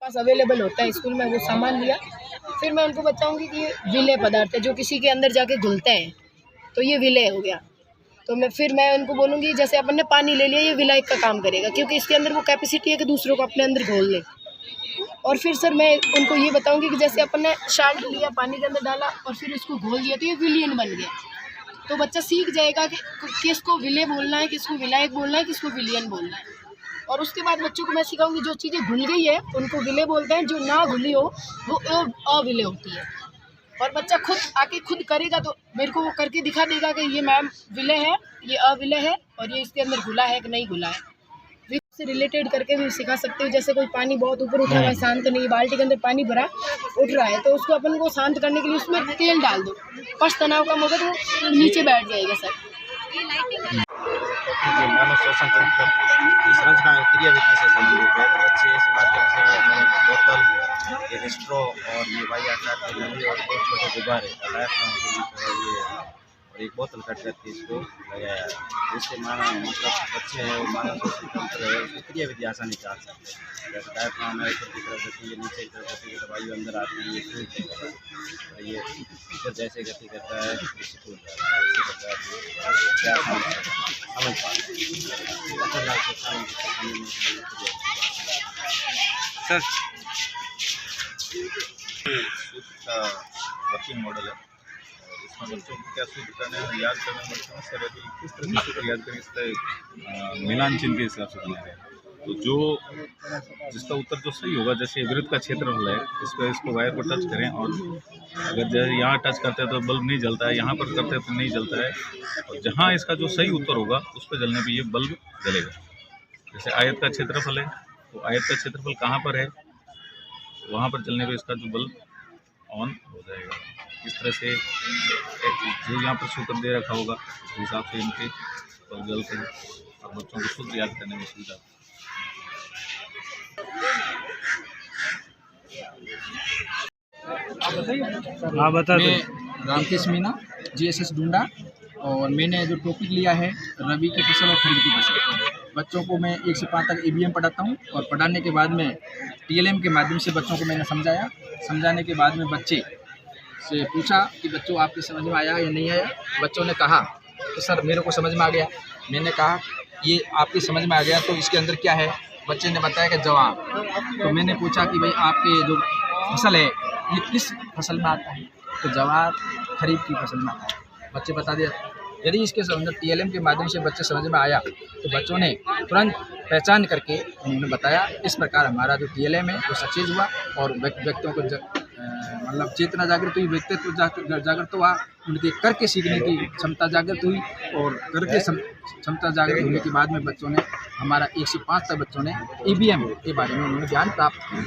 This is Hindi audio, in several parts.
पास अवेलेबल होता है स्कूल में, वो सामान लिया। फिर मैं उनको बताऊंगी कि ये विलेय पदार्थ है जो किसी के अंदर जाके घुलते हैं, तो ये विलेय हो गया। तो मैं उनको बोलूँगी जैसे अपन ने पानी ले लिया, ये विलायक का काम करेगा क्योंकि इसके अंदर वो कैपेसिटी है कि दूसरों को अपने अंदर घोल ले। और फिर सर मैं उनको ये बताऊंगी कि जैसे अपन ने शार्ट लिया, पानी के अंदर डाला और फिर इसको घोल दिया, तो ये विलियन बन गया। तो बच्चा सीख जाएगा कि किसको विलेय बोलना है, किसको विलायक बोलना है, किसको विलियन बोलना है। और उसके बाद बच्चों को मैं सिखाऊंगी जो चीज़ें घुल गई है उनको विलेय बोलते हैं, जो ना घुली हो वो अविलेय होती है। और बच्चा खुद आके खुद करेगा तो मेरे को वो करके दिखा देगा कि ये मैम विलेय है, ये अविलेय है और ये इसके अंदर घुला है कि नहीं घुला है। से रिलेटेड करके भी सिखा सकते हो। जैसे कोई पानी बहुत ऊपर उठा हुआ है, शांत नहीं, बाल्टी के अंदर पानी भरा उठ रहा है, तो उसको अपन को शांत करने के लिए उसमें तेल डाल दो, पश्च तनाव कम होगा तो वो नीचे बैठ जाएगा सर। मानव श्वसन तंत्र की संरचना और क्रियाविधि से संबंधित है। तो बच्चे इस माध्यम से बोतल, एक स्ट्रॉ और ये वाई आकार की नली और दो छोटे गुब्बारे और एक बोतल कट करके इसको लगाया है। इससे बच्चे हैं वो मानव श्वसन तंत्र है उसकी क्रियाविधि आसानी से आ सकते हैं। जैसे डायफ्राम है ऊपर की तरफ होती है, नीचे की तरफ होती है, तो वायु अंदर आती है, ये टूट जाता है और ये ऊपर जैसे गति करता है इससे टूट जाता है। इसी प्रकार क्या समझ सर सूत्र का वर्किंग मॉडल है। इसमें बच्चों को क्या सूत्र करने हैं, याद करने में बच्चों सर अभी किस तरह से सूत्र याद करें, इसका मिलान चिन्ह के हिसाब से बना है। तो जो जिसका उत्तर जो सही होगा, जैसे वृत्त का क्षेत्रफल है, इस पर इसको वायर को टच करें और अगर जैसे यहाँ टच करते हैं तो बल्ब नहीं जलता है, यहाँ पर करते हैं तो नहीं जलता है, और जहाँ इसका जो सही उत्तर होगा उस पर जलने पर ये बल्ब जलेगा। जैसे आयत का क्षेत्रफल है, तो आयत का क्षेत्रफल कहाँ पर है, वहाँ पर जलने पर इसका जो बल्ब ऑन हो जाएगा। इस तरह से जो यहाँ पर सूत्र दे रखा होगा उस हिसाब से इनके बल्ब जलते हैं और बच्चों को सूत्र याद करने में सुविधा। हाँ बता दो। मैं रामकेश मीना, GSS डूंडा, और मैंने जो टॉपिक लिया है रबी की फसल और खरीफ की फसल। बच्चों को मैं 1 से 5 तक EVM पढ़ाता हूँ और पढ़ाने के बाद में TLM के माध्यम से बच्चों को मैंने समझाया। समझाने के बाद में बच्चे से पूछा कि बच्चों आपकी समझ में आया या नहीं आया। बच्चों ने कहा कि सर मेरे को समझ में आ गया। मैंने कहा ये आपकी समझ में आ गया तो इसके अंदर क्या है। बच्चे ने बताया कि जवाब। तो मैंने पूछा कि भाई आपके जो फसल है ये किस फसल में आता है, तो जवाब खरीफ की फसल में आता है। बच्चे बता दिया। यदि इसके अंदर TLM के माध्यम से बच्चे समझ में आया तो बच्चों ने तुरंत पहचान करके उन्होंने बताया। इस प्रकार हमारा जो TLM है वो सक्सेस हुआ और व्यक्तियों को मतलब चेतना जागृत हुई, व्यक्तित्व जागृत हुआ, उनके करके सीखने की क्षमता जागृत हुई और करके क्षमता जागृत होने के बाद में बच्चों ने हमारा 1 से 5 तक बच्चों ने EVM के बारे में उन्होंने ज्ञान प्राप्त किया।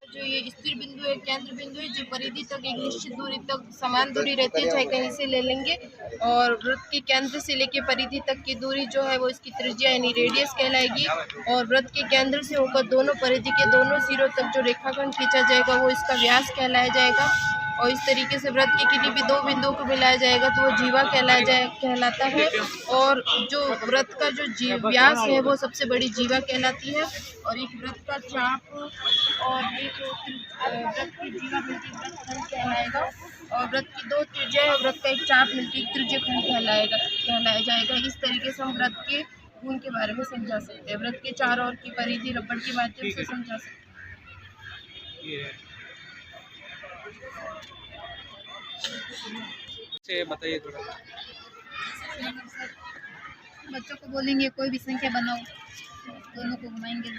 जो ये स्थिर बिंदु है, केंद्र बिंदु है, जो परिधि तक एक निश्चित दूरी तक समान दूरी रहती है, चाहे कहीं से ले लेंगे। और वृत्त के केंद्र से लेके परिधि तक की दूरी जो है वो इसकी त्रिज्या यानी रेडियस कहलाएगी। और वृत्त के केंद्र से होकर दोनों परिधि के दोनों सिरों तक जो रेखाखंड खींचा जाएगा वो इसका व्यास कहलाया जाएगा। और इस तरीके से वृत्त के किसी भी 2 बिंदुओं को मिलाया जाएगा तो वो जीवा कहलाता है। और जो वृत्त का जो व्यास है वो सबसे बड़ी जीवा कहलाती है। और एक वृत्त का चाप और एक वृत्त की जीवा मिलकर वृत्तखंड कहलाएगा। और वृत्त की 2 त्रिज्या है, वृत्त का एक चाप मिलकर एक त्रिज्यखंड कहलाया जाएगा। इस तरीके से हम वृत्त के गुण के बारे में समझा सकते हैं। वृत्त के चारों ओर की परिधि रबड़ के माध्यम से समझा सकते हैं। बताइए थोड़ा। बच्चों को बोलेंगे कोई भी संख्या बनाओ, दोनों को घुमाएंगे,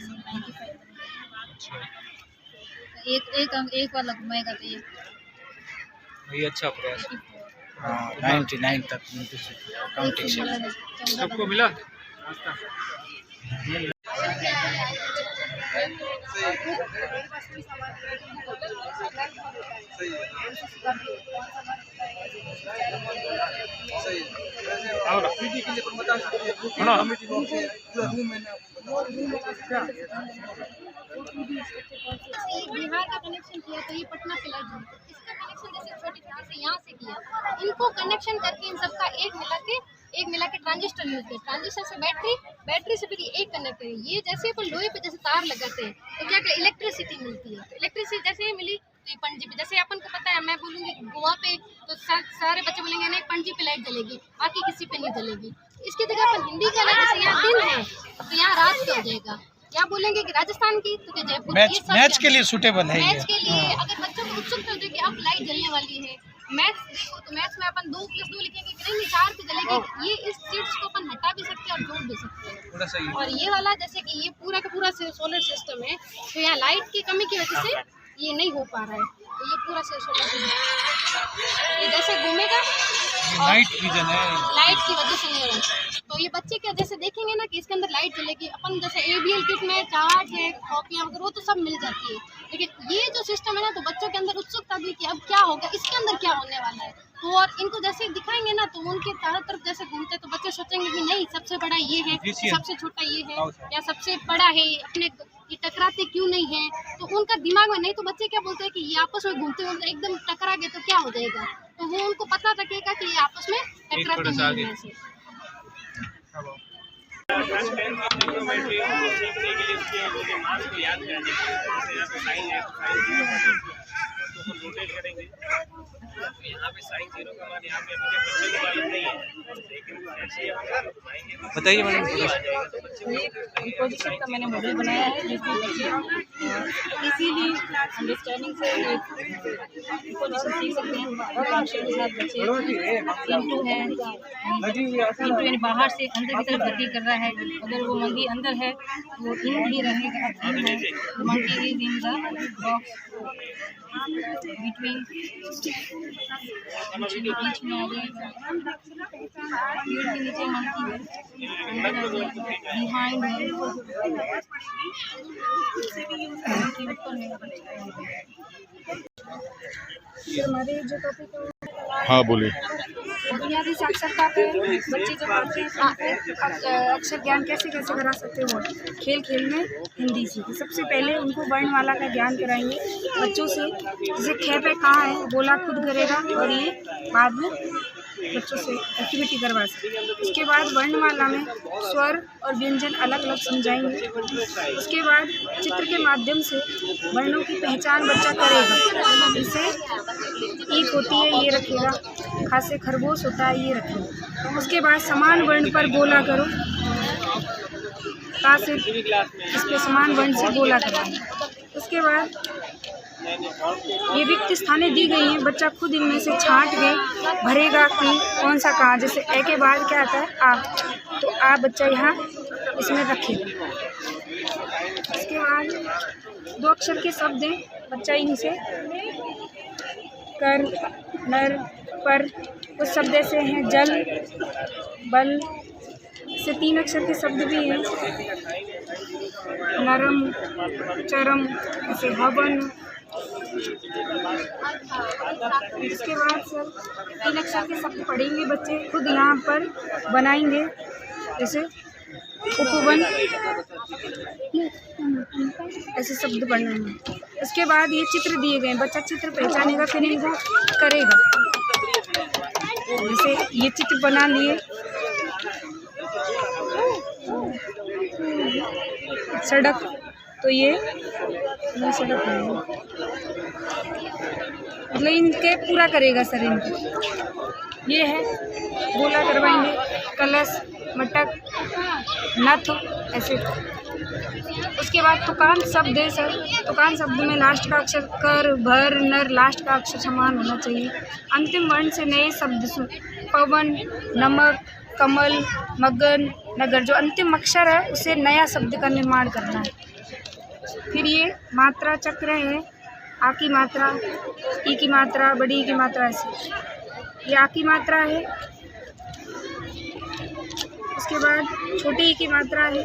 एक वाला घुमाएगा तो ये अच्छा प्रयास। 99 तक काउंटिंग सबको मिला। ये बिहार का कनेक्शन किया तो ये पटना पे लाइट जलती है। इसका कनेक्शन जैसे छोटी छोटी से यहाँ से किया, इनको कनेक्शन करके इन सबका एक मिला के ट्रांजिस्टर यूज किया, ट्रांजिस्टर से बैटरी से फिर एक कनेक्ट है। ये जैसे अपन लोहे पे जैसे तार लगाते हैं तो क्या इलेक्ट्रिसिटी मिलती है। इलेक्ट्रिसिटी जैसे ही मिली तो ये पणजी पे, जैसे अपन को पता है, मैं बोलूँगी गोवा पे तो सारे बच्चे बोलेंगे नहीं पणजी पे लाइट जलेगी, बाकी किसी पे नहीं जलेगी। इसकी जगह अपन हिंदी का जैसे यहाँ दिन है तो यहाँ रात का हो जाएगा। या बोलेंगे कि राजस्थान की तो जयपुर। मैच के लिए सूटेबल है मैच के लिए अगर बच्चों को उत्सुकता होती है कि अब लाइट जलने वाली है, मैच देखो तो मैच में अपन 2+2 लिखेंगे कि नहीं 4 पे जलेगी। ये इस सीट्स को अपन हटा भी सकते हैं और जोड़ भी सकते हैं। और ये वाला जैसे कि ये पूरा का पूरा सोलर सिस्टम है तो यहाँ लाइट की कमी की वजह से ये नहीं हो पा रहा है। तो ये पूरा सोलर सिस्टम ये जैसे घूमेगा नाइट विजन है, लाइट की वजह से नहीं हो रहा है। तो ये बच्चे क्या जैसे देखेंगे ना कि इसके अंदर लाइट जलेगी, अपन जैसे ABL किट में चार्ट है, कॉपियाँ वगैरह वो तो सब मिल जाती है, लेकिन ये जो सिस्टम है ना तो बच्चों के अंदर उत्सुकता भी कि अब क्या होगा, इसके अंदर क्या होने वाला है। तो और इनको जैसे दिखाएंगे ना तो उनके चारों तरफ जैसे घूमते तो बच्चे सोचेंगे कि नहीं सबसे बड़ा ये है, सबसे छोटा ये है, या सबसे बड़ा है, अपने ये टकराते क्यों नहीं है। तो उनका दिमाग में नहीं, तो बच्चे क्या बोलते हैं कि ये आपस में घूमते घूमते एकदम टकरा गए तो क्या हो जाएगा। तो वो उनको पता लगेगा कि ये आपस में टकराते नहीं है ऐसे। बताइए मैडम। कंपोजिशन का मैंने मॉडल बनाया है जिसमें बच्चे इजीली अंडरस्टैंडिंग से कंपोजिशन सीख सकते हैं। और फंक्शन के साथ बच्चे इंटू है, इंटू यानी बाहर से अंदर की तरफ गति कर रहा है। अगर वो मंकी अंदर है वो इन ही रहेगा, इन है monkey is in the box between, बीच में आ जाएगा, पेड़ के नीचे मंकी है, अंदर आ जाएगा, बिहाइंड है, मंकी ऊपर है। हमारे जो टॉपिक है हाँ बोलिए। बुनियादी साक्षरता पे बच्चे जो पढ़ते हैं अक्षर ज्ञान कैसे कैसे करा सकते हो। खेल खेल में हिंदी सीखें। सबसे पहले उनको वर्णमाला का ज्ञान कराएंगे बच्चों से, जैसे ख पे कहाँ है बोला खुद करेगा और ये बाद में बच्चों से एक्टिविटी करवा सकते। उसके बाद वर्णमाला में स्वर और व्यंजन अलग अलग समझाएंगे। उसके बाद चित्र के माध्यम से वर्णों की पहचान बच्चा करेगा। जैसे ईक होती है ये रखेगा, खा से खरगोश होता है ये रखेगा। उसके बाद समान वर्ण पर बोला करो, ता से इस पे समान वर्ण से बोला करवाएंगे। उसके बाद ये रिक्त स्थानें दी गई हैं, बच्चा खुद इनमें से छांट के भरेगा कि कौन सा कहाँ। जैसे ए के बाद क्या आता है आ, तो आ बच्चा यहाँ इसमें रखेगा। इसके बाद 2 अक्षर के शब्द हैं, बच्चा इनसे कर, नर, पर, कुछ शब्द ऐसे हैं जल, बल, से 3 अक्षर के शब्द भी हैं, नरम, चरम, ऐसे हवन। इसके बाद सर 3 अक्षर के शब्द पढ़ेंगे बच्चे, खुद यहाँ पर बनाएंगे, जैसे उपवन, ऐसे शब्द बनाएंगे। उसके बाद ये चित्र दिए गए, बच्चा चित्र पहचानेगा फिर इनको करेगा। जैसे ये चित्र बना लिए, सड़क, तो ये सड़क है, मतलब इनके पूरा करेगा सर इनको। ये है गोला करवाएंगे, कलश, मटक, नथ, ऐसे। उसके बाद तुकान शब्द है सर, तुकान शब्द में लास्ट का अक्षर कर, भर, नर लास्ट का अक्षर समान होना चाहिए। अंतिम वर्ण से नए शब्द पवन, नमक, कमल, मगन, नगर, जो अंतिम अक्षर है उसे नया शब्द का निर्माण करना है। फिर ये मात्रा चक्र है, आ की मात्रा, ई की मात्रा, बड़ी की मात्रा, ऐसे। ये आ की मात्रा है। उसके बाद छोटी ई की मात्रा है,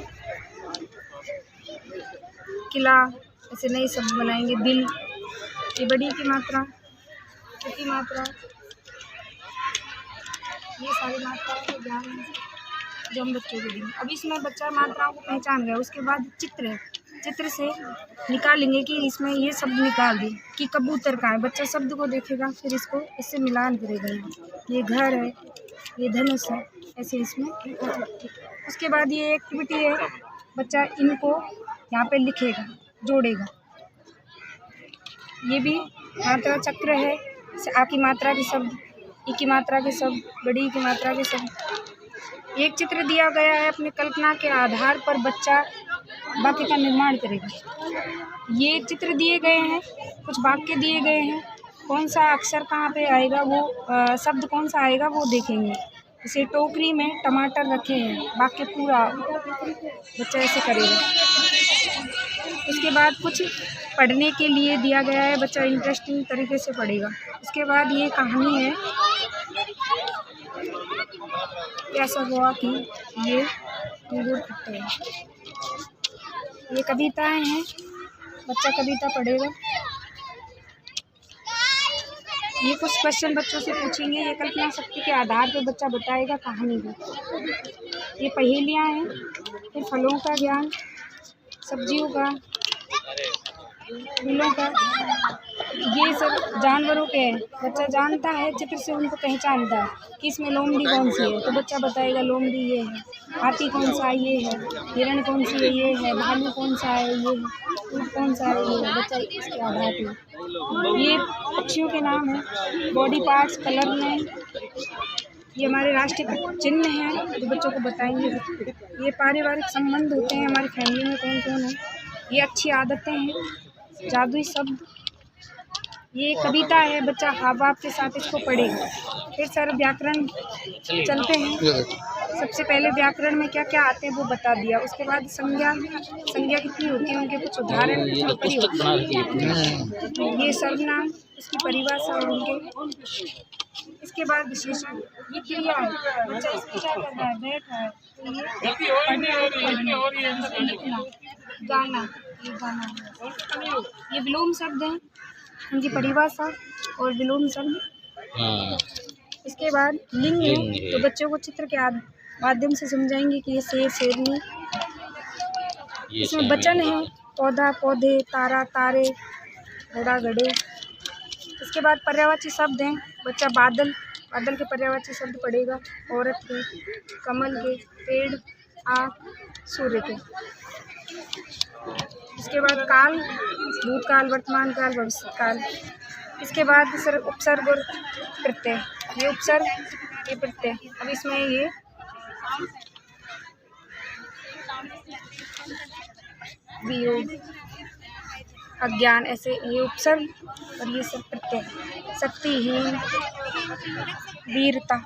किला, ऐसे नए शब्द बनाएंगे, दिल। ये बड़ी की मात्रा, छोटी मात्रा, ये सारी मात्राओं के ज्ञान जो हम बच्चों को देंगे। अब इसमें बच्चा मात्राओं को पहचान गया। उसके बाद चित्र है, चित्र से निकालेंगे कि इसमें ये शब्द निकाल दें कि कबूतर का है। बच्चा शब्द को देखेगा, फिर इसको इससे मिलान करेगा। ये घर है, ये धनुष है, ऐसे इसमें। उसके बाद ये एक्टिविटी है, बच्चा इनको यहाँ पे लिखेगा, जोड़ेगा। ये भी मात्रा चक्र है, जैसे आ की मात्रा के शब्द, ई की मात्रा के शब्द, बड़ी ई की मात्रा के शब्द। एक चित्र दिया गया है, अपनी कल्पना के आधार पर बच्चा वाक्य का निर्माण करेगा। ये चित्र दिए गए हैं, कुछ वाक्य दिए गए हैं, कौन सा अक्षर कहाँ पे आएगा, वो शब्द कौन सा आएगा वो देखेंगे। जैसे टोकरी में टमाटर रखे हैं, वाक्य पूरा बच्चा ऐसे करेगा। उसके बाद कुछ पढ़ने के लिए दिया गया है, बच्चा इंटरेस्टिंग तरीके से पढ़ेगा। उसके बाद ये कहानी है, ऐसा हुआ कि ये अंगूर खट्टे हैं। ये कविताएं हैं, बच्चा कविता पढ़ेगा। ये कुछ क्वेश्चन बच्चों से पूछेंगे, ये कल्पना शक्ति के आधार पर बच्चा बताएगा कहानी को। ये पहेलियाँ हैं, फिर फलों का ज्ञान, सब्जियों का, फूलों का, ये सब जानवरों के हैं। बच्चा जानता है, चित्र से उनको पहचानता है कि इसमें लोमड़ी कौन सी है, तो बच्चा बताएगा लोमड़ी ये है, हाथी कौन सा है ये है, हिरण कौन सी है ये है, भालू कौन सा है ये है, ऊँट कौन सा है ये है। बच्चा इसके आधार पर। ये पक्षियों के नाम हैं, बॉडी पार्ट्स, कलर में। ये हमारे राष्ट्रीय चिन्ह हैं जो बच्चों को बताएंगे। ये पारिवारिक संबंध होते हैं, हमारी फैमिली में कौन कौन है। ये अच्छी आदतें हैं, जादुई शब्द। ये कविता है, बच्चा हाव भाव के साथ इसको पढ़ेगा। फिर सर व्याकरण चलते हैं। सबसे पहले व्याकरण में क्या क्या आते हैं वो बता दिया। उसके बाद संज्ञा कितनी होती है, उनके कुछ उदाहरण। ये सर्वनाम, इसकी परिभाषा और उनके। इसके बाद विशेषण, ये क्रिया है, बच्चा इसमें क्या कर रहा है, बैठ रहा है, लिखना, गाना, ये गाना है। ये विलोम शब्द हैं, उनकी परिभाषा और विलोम शब्द। इसके बाद लिंग है, तो बच्चों को चित्र के माध्यम से समझाएंगे कि ये शेर, शेरनी। इसमें वचन है, पौधा, पौधे, तारा, तारे, घोड़ा, घड़े। इसके बाद पर्यायवाची शब्द हैं, बच्चा बादल के पर्यायवाची शब्द पढ़ेगा, औरत के, कमल के, पेड़, आग, सूर्य के। इसके बाद काल, भूतकाल, वर्तमान काल, भविष्य काल। इसके बाद सर उपसर्ग और प्रत्यय। ये उपसर्ग, ये प्रत्यय। अब इसमें ये वियोग, अज्ञान, ऐसे ये उपसर्ग और ये सब प्रत्यय। शक्तिहीन, वीरता।